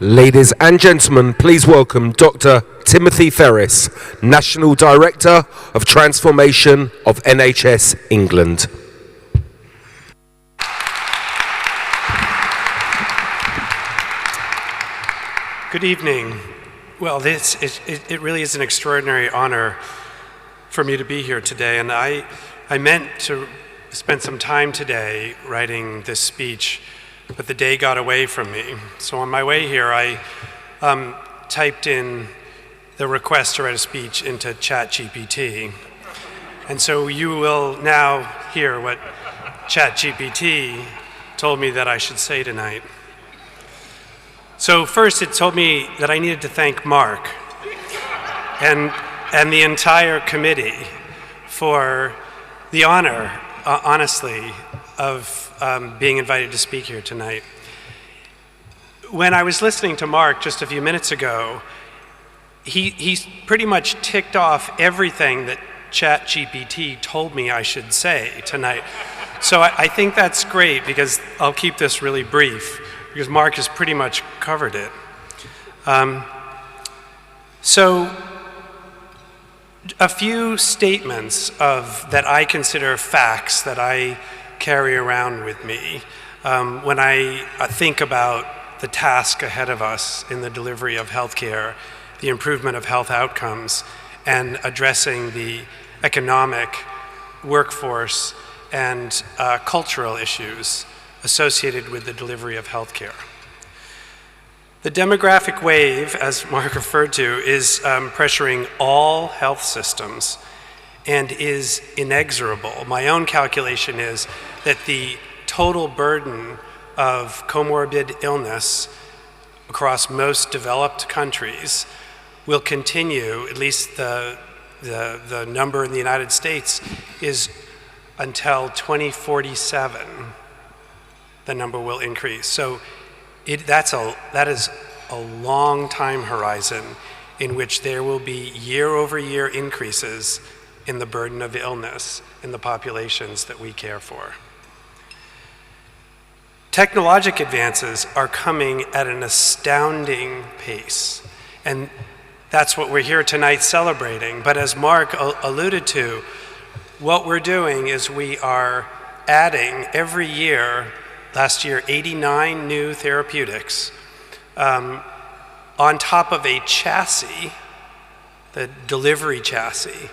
Ladies and gentlemen, please welcome Dr. Timothy Ferris, National Director of Transformation of NHS England. Good evening. Well, it really is an extraordinary honor for me to be here today, and I meant to spend some time today writing this speech, but the day got away from me. So on my way here, I typed in the request to write a speech into ChatGPT. And so you will now hear what ChatGPT told me that I should say tonight. So first, it told me that I needed to thank Mark and the entire committee for the honor, honestly, of being invited to speak here tonight. When I was listening to Mark just a few minutes ago, he pretty much ticked off everything that ChatGPT told me I should say tonight. So I think that's great, because I'll keep this really brief, because Mark has pretty much covered it. So a few statements that I consider facts that I carry around with me when I think about the task ahead of us in the delivery of healthcare, the improvement of health outcomes, and addressing the economic, workforce, and cultural issues associated with the delivery of healthcare. The demographic wave, as Mark referred to, is pressuring all health systems and is inexorable. My own calculation is that the total burden of comorbid illness across most developed countries will continue, at least the number in the United States is until 2047, the number will increase. So that is a long time horizon in which there will be year-over-year increases in the burden of illness in the populations that we care for. Technologic advances are coming at an astounding pace, and that's what we're here tonight celebrating. But as Mark alluded to, what we're doing is we are adding every year, last year 89 new therapeutics, on top of a chassis, the delivery chassis,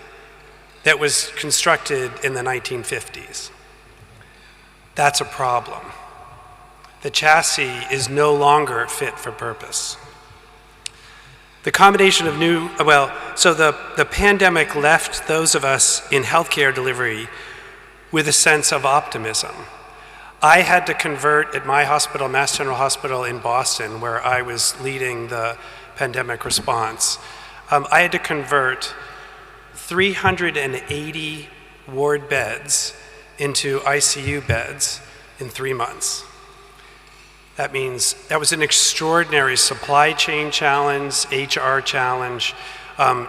that was constructed in the 1950s. That's a problem. The chassis is no longer fit for purpose. The combination of the pandemic left those of us in healthcare delivery with a sense of optimism. I had to convert at my hospital, Mass General Hospital in Boston, where I was leading the pandemic response. I had to convert 380 ward beds into ICU beds in 3 months. That means that was an extraordinary supply chain challenge, HR challenge,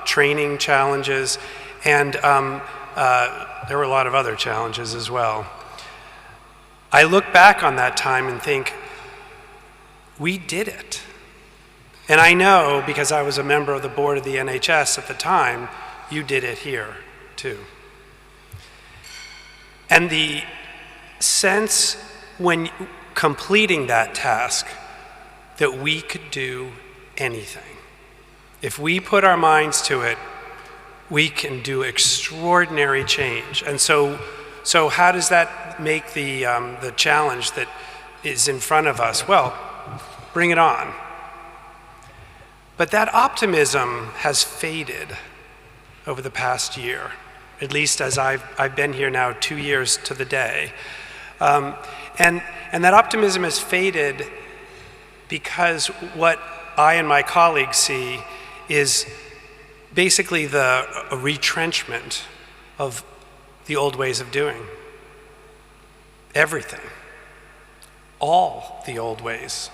training challenges, and there were a lot of other challenges as well. I look back on that time and think, we did it. And I know, because I was a member of the board of the NHS at the time, you did it here too. And the sense when completing that task that we could do anything. If we put our minds to it, we can do extraordinary change. And so how does that make the challenge that is in front of us? Well, bring it on. But that optimism has faded over the past year, at least as I've been here now 2 years to the day. And that optimism has faded because what I and my colleagues see is basically a retrenchment of the old ways of doing everything, all the old ways.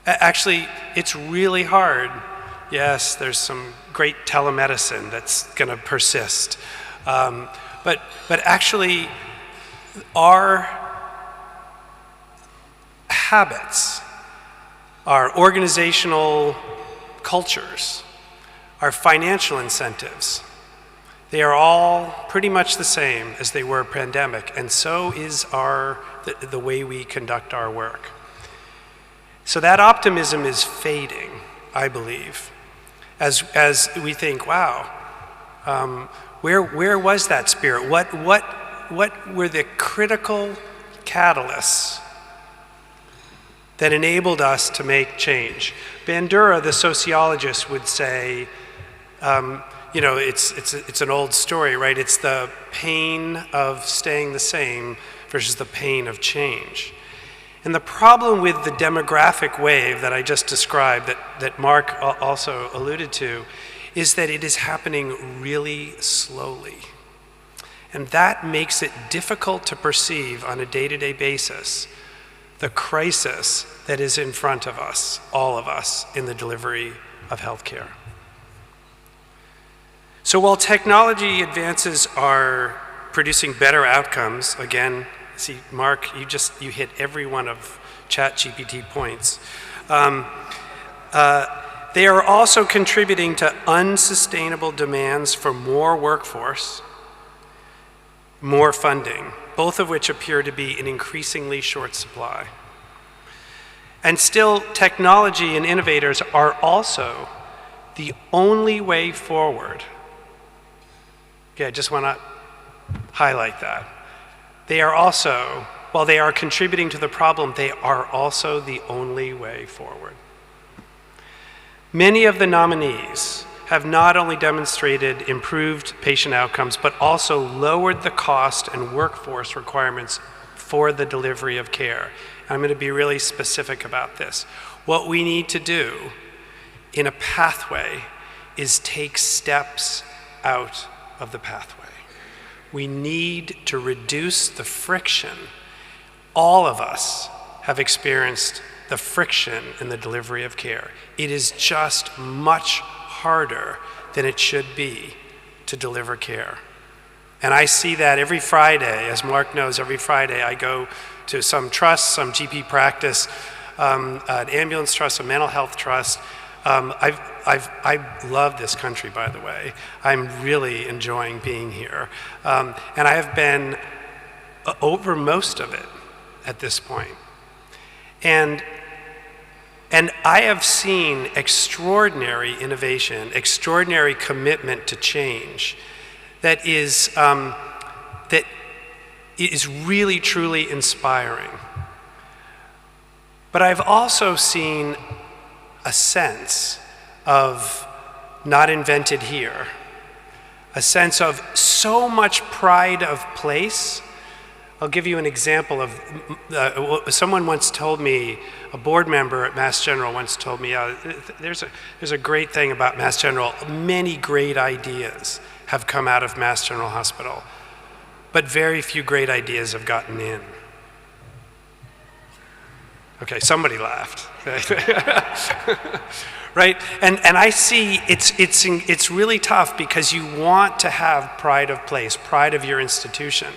Actually, it's really hard. Yes, there's some great telemedicine that's going to persist, but actually, our habits our organizational cultures, our financial incentives, they are all pretty much the same as they were pandemic, and so is the way we conduct our work. So that optimism is fading, I believe, as we think, wow, where was that spirit? What were the critical catalysts that enabled us to make change? Bandura, the sociologist, would say, it's an old story, right? It's the pain of staying the same versus the pain of change. And the problem with the demographic wave that I just described, that Mark also alluded to, is that it is happening really slowly. And that makes it difficult to perceive on a day-to-day basis the crisis that is in front of us, all of us, in the delivery of healthcare. So while technology advances are producing better outcomes, again, see, Mark, you hit every one of ChatGPT points. They are also contributing to unsustainable demands for more workforce, more funding, both of which appear to be in increasingly short supply. And still, technology and innovators are also the only way forward. Okay, I just want to highlight that. They are also, while they are contributing to the problem, they are also the only way forward. Many of the nominees have not only demonstrated improved patient outcomes, but also lowered the cost and workforce requirements for the delivery of care. I'm going to be really specific about this. What we need to do in a pathway is take steps out of the pathway. We need to reduce the friction. All of us have experienced the friction in the delivery of care. It is just much harder than it should be to deliver care. And I see that every Friday. As Mark knows, every Friday I go to some trust, some GP practice, an ambulance trust, a mental health trust. I love this country, by the way. I'm really enjoying being here. And I have been over most of it at this point. And I have seen extraordinary innovation, extraordinary commitment to change that is really, truly inspiring. But I've also seen a sense of not invented here, a sense of so much pride of place. I'll give you an example of, someone once told me, a board member at Mass General once told me, there's a great thing about Mass General. Many great ideas have come out of Mass General Hospital, but very few great ideas have gotten in. Okay, somebody laughed. Right? And I see it's really tough because you want to have pride of place, pride of your institution.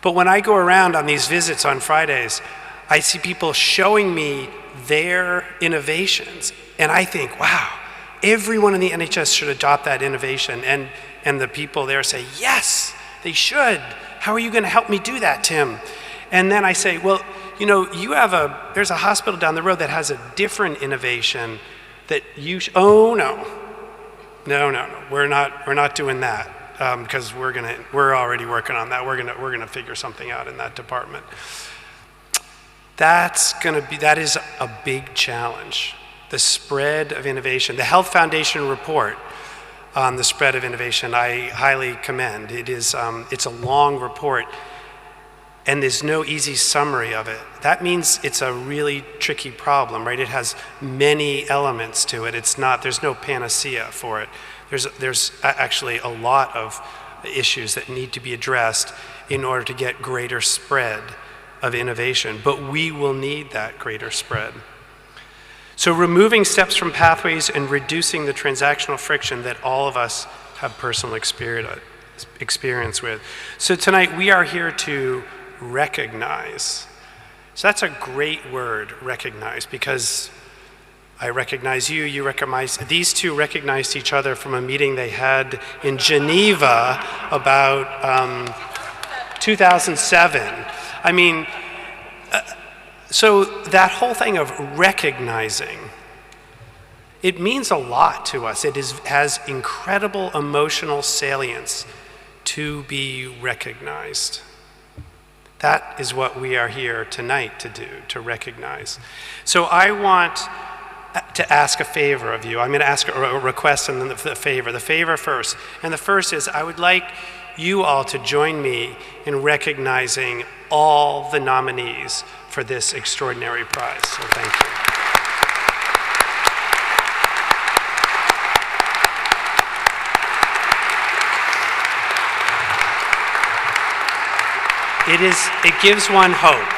But when I go around on these visits on Fridays, I see people showing me their innovations, and I think, wow, everyone in the NHS should adopt that innovation. And the people there say, yes, they should. How are you going to help me do that, Tim? And then I say, well, you know, there's a hospital down the road that has a different innovation that oh no, we're not doing that because we're already working on that. We're gonna figure something out in that department. That is a big challenge. The spread of innovation. The Health Foundation report on the spread of innovation, I highly commend. It's a long report, and there's no easy summary of it. That means it's a really tricky problem, right? It has many elements to it. There's no panacea for it. There's actually a lot of issues that need to be addressed in order to get greater spread of innovation, but we will need that greater spread. So removing steps from pathways and reducing the transactional friction that all of us have personal experience with. So tonight we are here to recognize So that's a great word, recognize, because I recognize you, you recognize, these two recognized each other from a meeting they had in Geneva about 2007. I mean, so that whole thing of recognizing, it means a lot to us. It has incredible emotional salience to be recognized. That is what we are here tonight to do, to recognize. So I want to ask a favor of you. I'm going to ask a request and then the favor. The favor first. And the first is I would like you all to join me in recognizing all the nominees for this extraordinary prize. So thank you. It gives one hope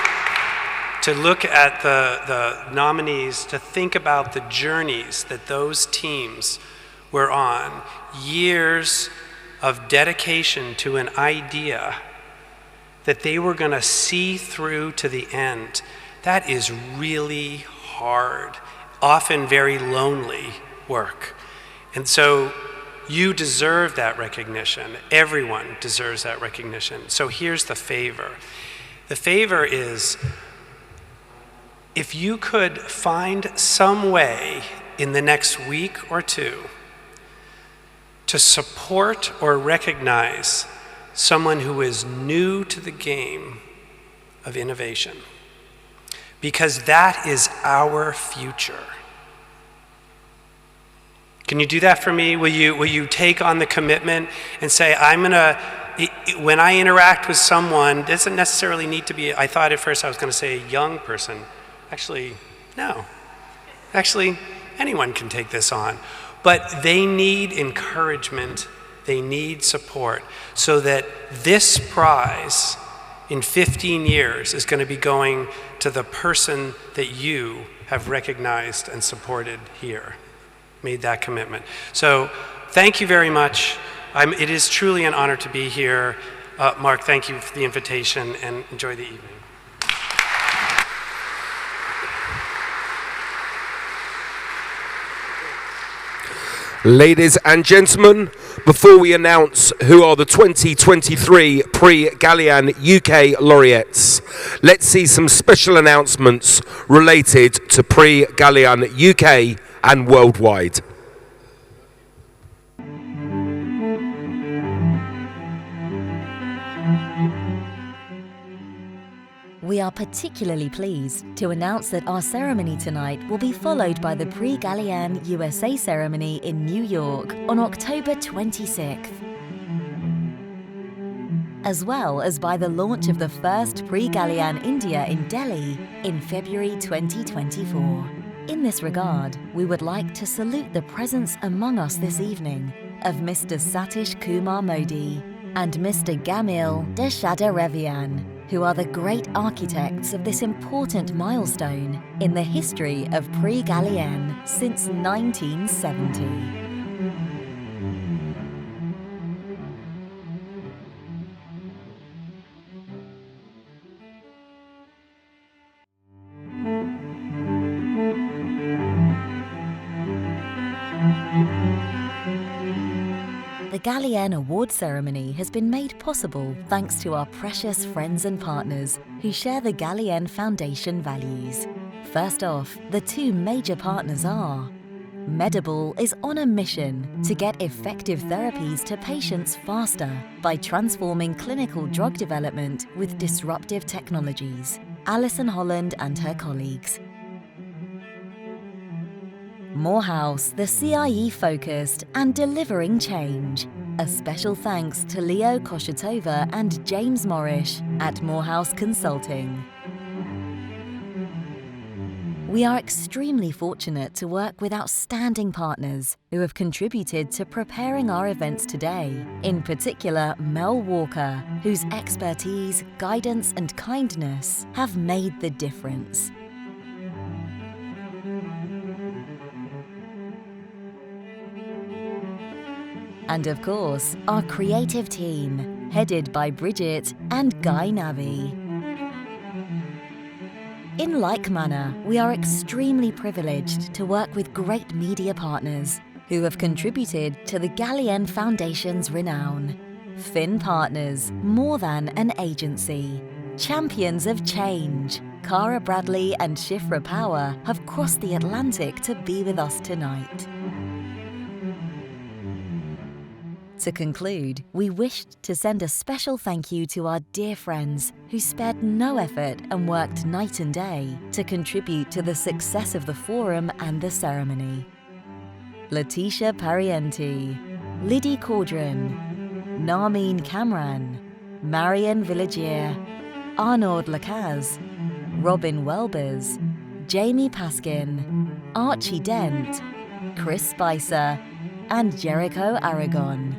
to look at the nominees, to think about the journeys that those teams were on, years of dedication to an idea that they were going to see through to the end. That is really hard, often very lonely work. And so you deserve that recognition. Everyone deserves that recognition. So here's the favor. The favor is, if you could find some way in the next week or two to support or recognize someone who is new to the game of innovation, because that is our future. Can you do that for me? Will you take on the commitment and say, when I interact with someone, it doesn't necessarily need to be, I thought at first I was going to say a young person. Actually, no. Actually, anyone can take this on. But they need encouragement, they need support, so that this prize in 15 years is going to be going to the person that you have recognized and supported here. Made that commitment. So thank you very much. It is truly an honor to be here. Mark, thank you for the invitation, and enjoy the evening. Ladies and gentlemen, before we announce who are the 2023 Prix Galien UK laureates, let's see some special announcements related to Prix Galien UK and worldwide. We are particularly pleased to announce that our ceremony tonight will be followed by the Prix Galien USA ceremony in New York on October 26th, as well as by the launch of the first Prix Galien India in Delhi in February 2024. In this regard, we would like to salute the presence among us this evening of Mr. Satish Kumar Modi and Mr. Gamil Deshadarevian, who are the great architects of this important milestone in the history of Prix Galien since 1970. The Galien Award ceremony has been made possible thanks to our precious friends and partners who share the Galien Foundation values. First off, the two major partners are: Medable is on a mission to get effective therapies to patients faster by transforming clinical drug development with disruptive technologies. Alison Holland and her colleagues. Morehouse, the CIE-focused and delivering change. A special thanks to Leo Koshetova and James Morrish at Morehouse Consulting. We are extremely fortunate to work with outstanding partners who have contributed to preparing our events today. In particular, Mel Walker, whose expertise, guidance, and kindness have made the difference. And of course, our creative team, headed by Bridget and Guy Navi. In like manner, we are extremely privileged to work with great media partners who have contributed to the Galien Foundation's renown. Fin Partners, more than an agency. Champions of change, Cara Bradley and Shifra Power have crossed the Atlantic to be with us tonight. To conclude, we wished to send a special thank you to our dear friends who spared no effort and worked night and day to contribute to the success of the forum and the ceremony. Letitia Parienti, Lydie Caudron, Narmeen Kamran, Marion Villagier, Arnaud Lacaz, Robin Welbers, Jamie Paskin, Archie Dent, Chris Spicer, and Jericho Aragon.